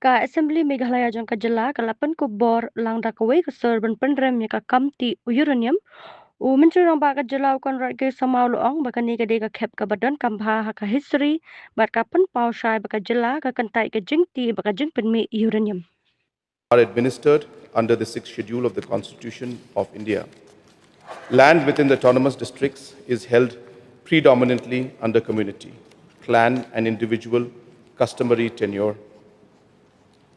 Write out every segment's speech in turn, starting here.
Ka Assembly Meghalaya jang ka jela ka lapan ko bor lang da Kawei ka serban Pynrem ya ka kamti uranium u menteri rang ba ka jela kan rai ke samau loong ba ka ni ka de ka khep ka badan kambha ha ka history ba ka pan pau shai ba ka jela ka kantai ka Jingtih ba ka jing pen me uranium are administered under the 6th schedule of the Constitution of India. Land within the autonomous districts is held predominantly under community, clan, and individual customary tenure.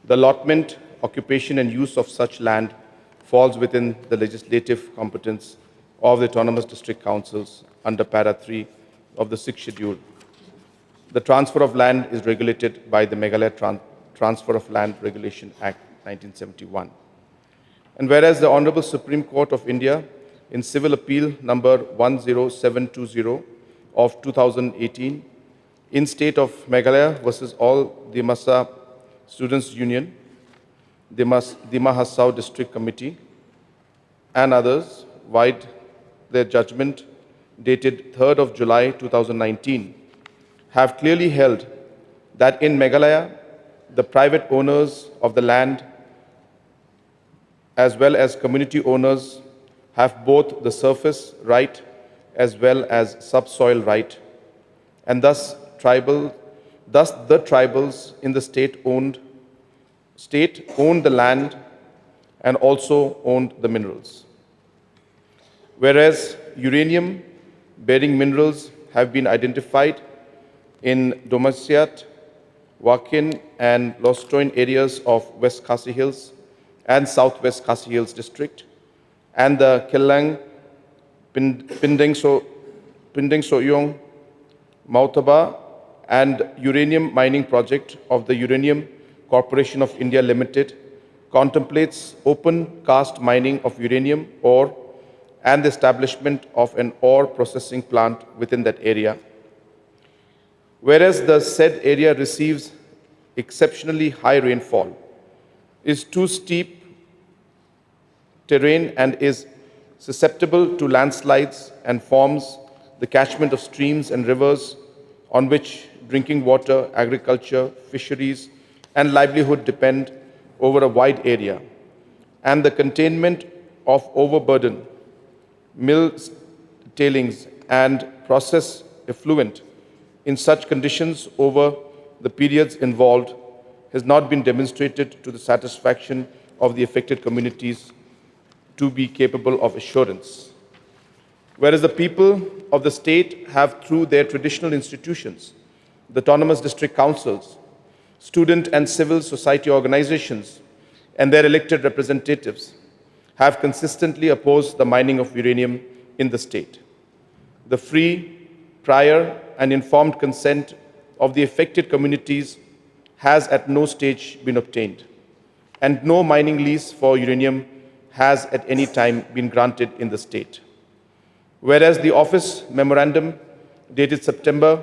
The allotment, occupation, and use of such land falls within the legislative competence of the autonomous district councils under Para 3 of the 6th schedule. The transfer of land is regulated by the Meghalaya Transfer of Land Regulation Act 1971. And whereas the Honorable Supreme Court of India in Civil Appeal number 10720 of 2018 in state of Meghalaya versus all Dimasa Students Union, Dima Hassau District Committee and others wide their judgment dated 3rd of July 2019 have clearly held that in Meghalaya, the private owners of the land as well as community owners have both the surface right as well as subsoil right, and thus the tribals in the state owned the land and also owned the minerals. Whereas uranium bearing minerals have been identified in Domasiat, Wakin, and Lostoin areas of West Khasi Hills and Southwest Khasi Hills district, and the Kelang, Pinding Soyong, Mautaba, and uranium mining project of the Uranium Corporation of India Limited contemplates open cast mining of uranium ore and the establishment of an ore processing plant within that area. Whereas the said area receives exceptionally high rainfall, is too steep terrain and is susceptible to landslides and forms the catchment of streams and rivers on which drinking water, agriculture, fisheries, and livelihood depend over a wide area, and the containment of overburden, mill tailings, and process effluent in such conditions over the periods involved has not been demonstrated to the satisfaction of the affected communities to be capable of assurance. Whereas the people of the state have, through their traditional institutions, the autonomous district councils, student and civil society organizations, and their elected representatives, have consistently opposed the mining of uranium in the state. The free, prior, and informed consent of the affected communities has at no stage been obtained, and no mining lease for uranium has at any time been granted in the state. Whereas the office memorandum dated September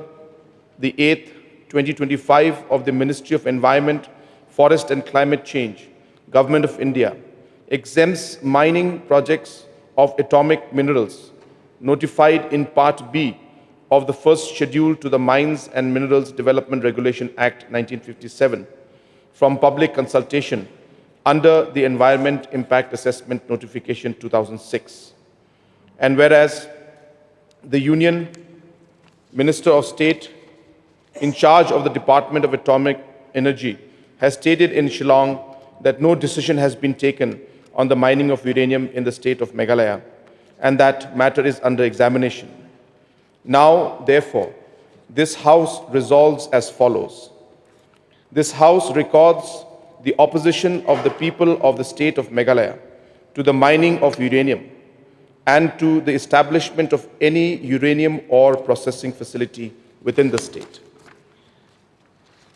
the 8th, 2025 of the Ministry of Environment, Forest and Climate Change, Government of India, exempts mining projects of atomic minerals notified in Part B of the first schedule to the Mines and Minerals Development Regulation Act 1957 from public consultation under the Environment Impact Assessment Notification 2006. And whereas the Union Minister of State in charge of the Department of Atomic Energy has stated in Shillong that no decision has been taken on the mining of uranium in the state of Meghalaya, and that matter is under examination. Now, therefore, this House resolves as follows. This House records the opposition of the people of the state of Meghalaya to the mining of uranium and to the establishment of any uranium ore processing facility within the state.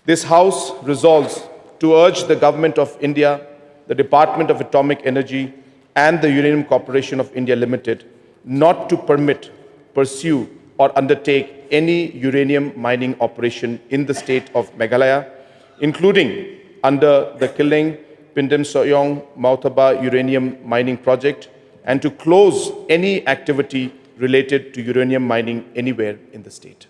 This House resolves to urge the Government of India, the Department of Atomic Energy, and the Uranium Corporation of India Limited not to permit, pursue, or undertake any uranium mining operation in the state of Meghalaya, including under the Killing Pindem Soyong Mautaba uranium mining project, and to close any activity related to uranium mining anywhere in the state.